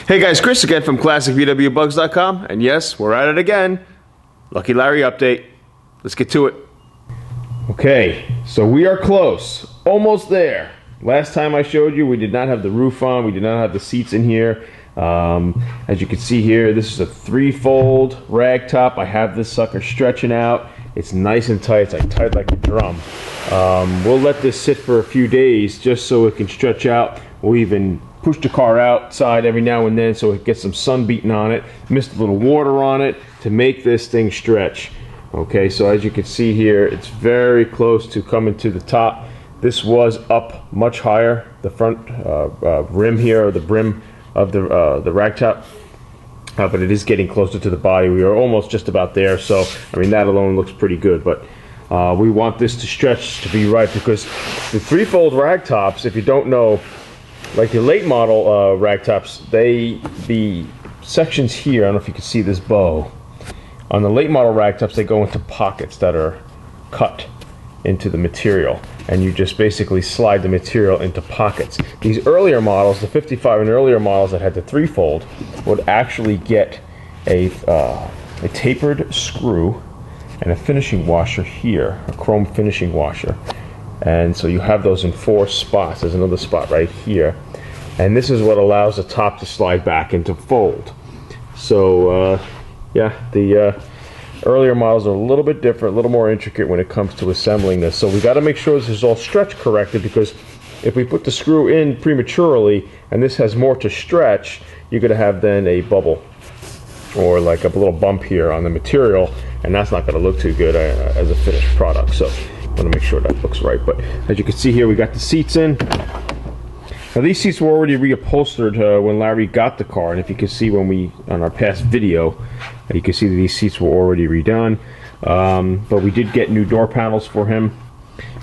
Hey guys, Chris again from ClassicVWBugs.com, and yes, we're at it again. Lucky Larry update. Let's get to it. Okay, so we are close. Almost there. Last time I showed you, we did not have the roof on. We did not have the seats in here. As you can see here, this is a 3-fold ragtop. I have this sucker stretching out. It's nice and tight. It's like tight like a drum. We'll let this sit for a few days just so it can stretch out. We'll even push the car outside every now and then so it gets some sun beating on it, mist a little water on it to make this thing stretch. Okay, so as you can see here, it's very close to coming to the top. This was up much higher, the front rim here, or the brim of the ragtop, but it is getting closer to the body. We are almost just about there, so I mean that alone looks pretty good, but we want this to stretch to be right, because the 3-fold ragtops, if you don't know, like the late model ragtops, the sections here, I don't know if you can see this bow, on the late model ragtops they go into pockets that are cut into the material, and you just basically slide the material into pockets. These earlier models, the 55 and earlier models that had the 3-fold, would actually get a tapered screw and a finishing washer here, a chrome finishing washer. And so you have those in 4 spots. There's another spot right here. And this is what allows the top to slide back into fold. So, yeah, the earlier models are a little bit different, a little more intricate when it comes to assembling this. So we got to make sure this is all stretch corrected, because if we put the screw in prematurely and this has more to stretch, you're going to have then a bubble or like a little bump here on the material, and that's not going to look too good as a finished product. So I want to make sure that looks right. But as you can see here, we got the seats in. Now these seats were already reupholstered when Larry got the car, and if you can see on our past video, you can see that these seats were already redone. But we did get new door panels for him.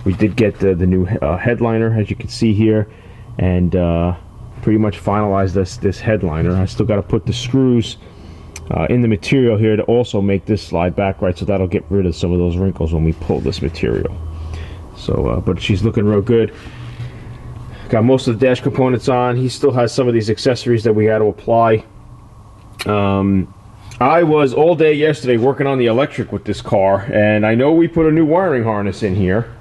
We did get the new headliner, as you can see here, and pretty much finalized this headliner. I still got to put the screws in the material here to also make this slide back right, so that'll get rid of some of those wrinkles when we pull this material. So, but she's looking real good. Got most of the dash components on. He still has some of these accessories that we had to apply. I was all day yesterday working on the electric with this car, and I know we put a new wiring harness in here.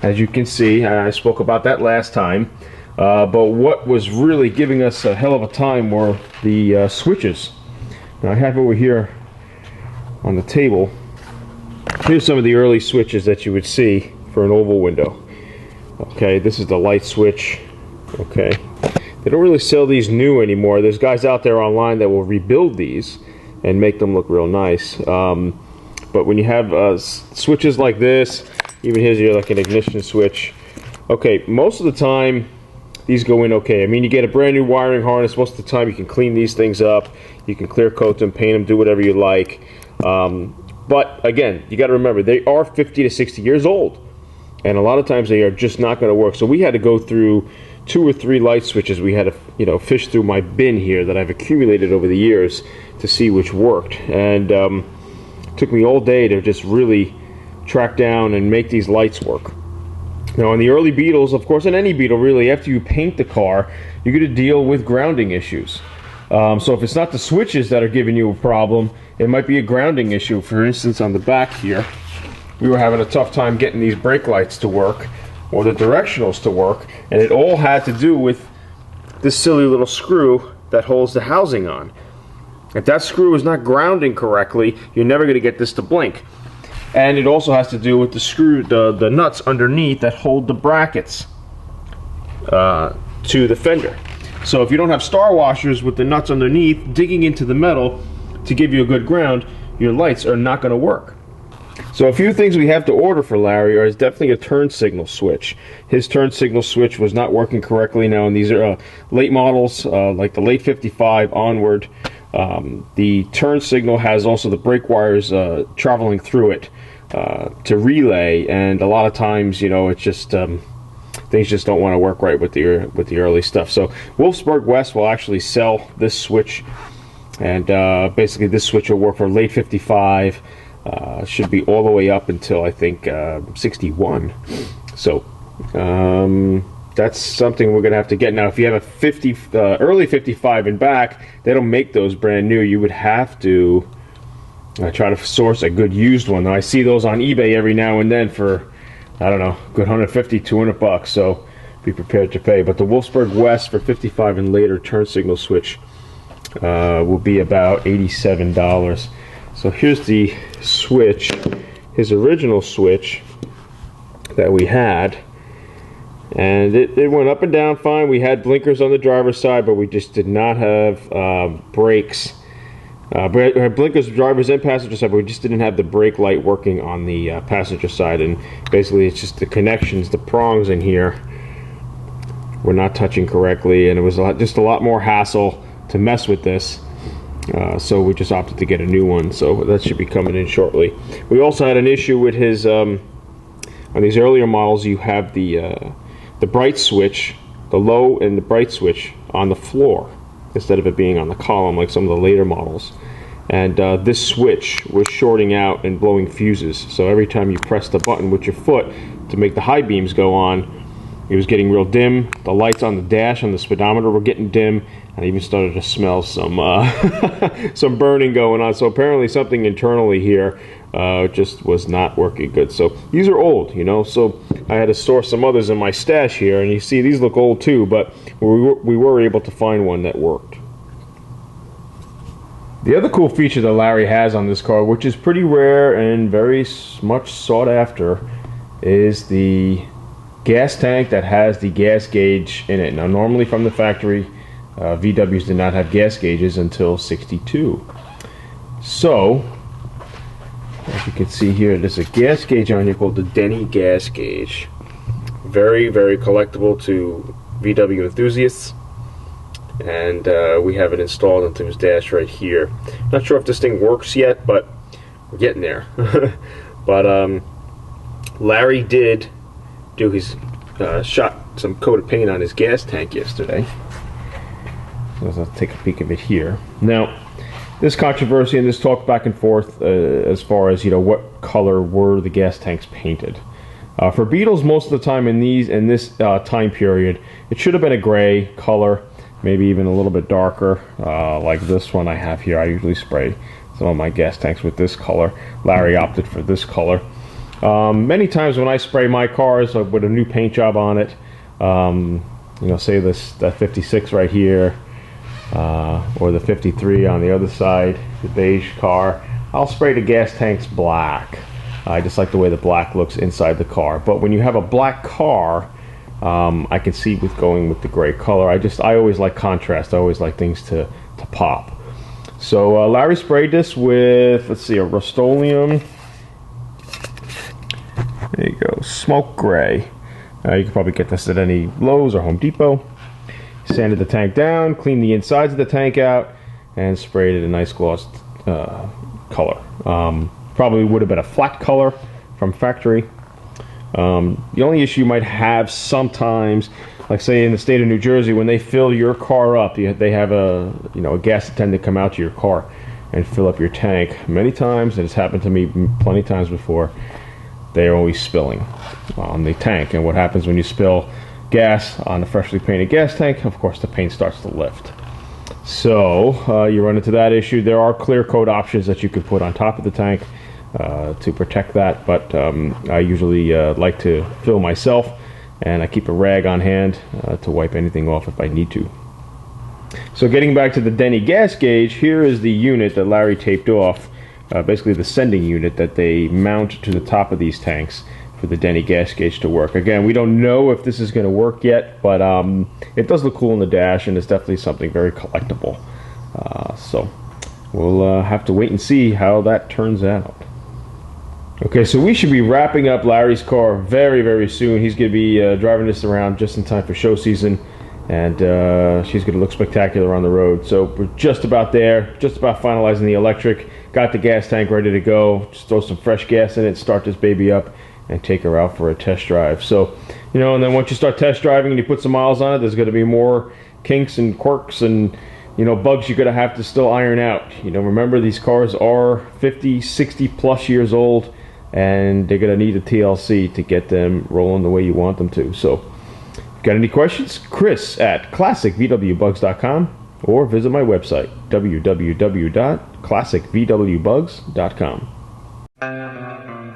As you can see, I spoke about that last time. But what was really giving us a hell of a time were the switches. Now I have over here on the table, here's some of the early switches that you would see for an oval window. Okay, this is the light switch. Okay, they don't really sell these new anymore. There's guys out there online that will rebuild these and make them look real nice. But when you have switches like this, even here's your like an ignition switch. Okay, most of the time these go in okay. I mean, you get a brand new wiring harness. Most of the time you can clean these things up. You can clear coat them, paint them, do whatever you like. But again, you got to remember, they are 50 to 60 years old. And a lot of times they are just not going to work. So we had to go through 2 or 3 light switches. We had to, fish through my bin here that I've accumulated over the years to see which worked. And it took me all day to just really track down and make these lights work. Now, on the early Beetles, of course, in any Beetle really, after you paint the car, you're going to deal with grounding issues. So if it's not the switches that are giving you a problem, it might be a grounding issue. For instance, on the back here, we were having a tough time getting these brake lights to work, or the directionals to work, and it all had to do with this silly little screw that holds the housing on. If that screw is not grounding correctly, you're never going to get this to blink. And it also has to do with the screw, the nuts underneath that hold the brackets to the fender. So if you don't have star washers with the nuts underneath digging into the metal to give you a good ground, your lights are not going to work. So a few things we have to order for Larry is definitely a turn signal switch. His turn signal switch was not working correctly. Now, and these are late models, like the late 55 onward. The turn signal has also the brake wires traveling through it to relay, and a lot of times, it's just things just don't want to work right with the early stuff. So Wolfsburg West will actually sell this switch, and basically this switch will work for late 55. Should be all the way up until I think 61. So that's something we're going to have to get. Now, if you have a early 55 and back, they don't make those brand new. You would have to try to source a good used one. Now, I see those on eBay every now and then for, I don't know, good 150, 200 bucks. So be prepared to pay. But the Wolfsburg West for 55 and later turn signal switch will be about $87. So here's the switch, his original switch that we had. And it went up and down fine. We had blinkers on the driver's side, but we just did not have brakes. We had blinkers, driver's and passenger side, but we just didn't have the brake light working on the passenger side. And basically, it's just the connections, the prongs in here were not touching correctly, and it was just a lot more hassle to mess with this. So we just opted to get a new one. So that should be coming in shortly. We also had an issue with his on these earlier models. You have the bright switch, the low and the bright switch on the floor instead of it being on the column like some of the later models. And this switch was shorting out and blowing fuses. So every time you press the button with your foot to make the high beams go on, it was getting real dim. The lights on the dash on the speedometer were getting dim, and I even started to smell some some burning going on. So apparently something internally here just was not working good. So these are old, you know, so I had to store some others in my stash here, and you see these look old too, but we were able to find one that worked. The other cool feature that Larry has on this car, which is pretty rare and very much sought after, is the gas tank that has the gas gauge in it. Now normally from the factory, VWs did not have gas gauges until 62. So as you can see here, there's a gas gauge on here called the Denny gas gauge. Very, very collectible to VW enthusiasts. And we have it installed into his dash right here. Not sure if this thing works yet, but we're getting there. But Larry did do his shot some coat of paint on his gas tank yesterday. So I'll take a peek of it here. Now, this controversy and this talk back and forth as far as, you know, what color were the gas tanks painted. For Beetles, most of the time in this time period, it should have been a gray color, maybe even a little bit darker, like this one I have here. I usually spray some of my gas tanks with this color. Larry opted for this color. Many times when I spray my cars with a new paint job on it, you know, say that 56 right here, or the 53 on the other side, the beige car, I'll spray the gas tanks black. I just like the way the black looks inside the car. But when you have a black car, I can see with going with the gray color. I always like contrast. I always like things to pop. So Larry sprayed this with, let's see, a Rust-Oleum. There you go, smoke gray. You can probably get this at any Lowe's or Home Depot. Sanded the tank down, cleaned the insides of the tank out, and sprayed it a nice gloss color. Probably would have been a flat color from factory. The only issue you might have sometimes, like say in the state of New Jersey, when they fill your car up, they have a gas attendant come out to your car and fill up your tank. Many times, and it's happened to me plenty of times before, they are always spilling on the tank. And what happens when you spill gas on a freshly painted gas tank? Of course, the paint starts to lift. So you run into that issue. There are clear coat options that you can put on top of the tank to protect that, but I usually like to fill myself, and I keep a rag on hand to wipe anything off if I need to. So getting back to the Denny gas gauge, here is the unit that Larry taped off, basically the sending unit that they mount to the top of these tanks for the Denny gas gauge to work. Again, we don't know if this is going to work yet, but it does look cool in the dash, and it's definitely something very collectible. So we'll have to wait and see how that turns out. Okay, so we should be wrapping up Larry's car very, very soon. He's going to be driving this around just in time for show season, and she's going to look spectacular on the road. So we're just about there, just about finalizing the electric. Got the gas tank ready to go. Just throw some fresh gas in it, start this baby up, and take her out for a test drive. So, and then once you start test driving and you put some miles on it, there's going to be more kinks and quirks and, bugs you're going to have to still iron out. Remember, these cars are 50, 60 plus years old, and they're going to need a TLC to get them rolling the way you want them to. So Got any questions? Chris at classicvwbugs.com or visit my website, www.classicvwbugs.com.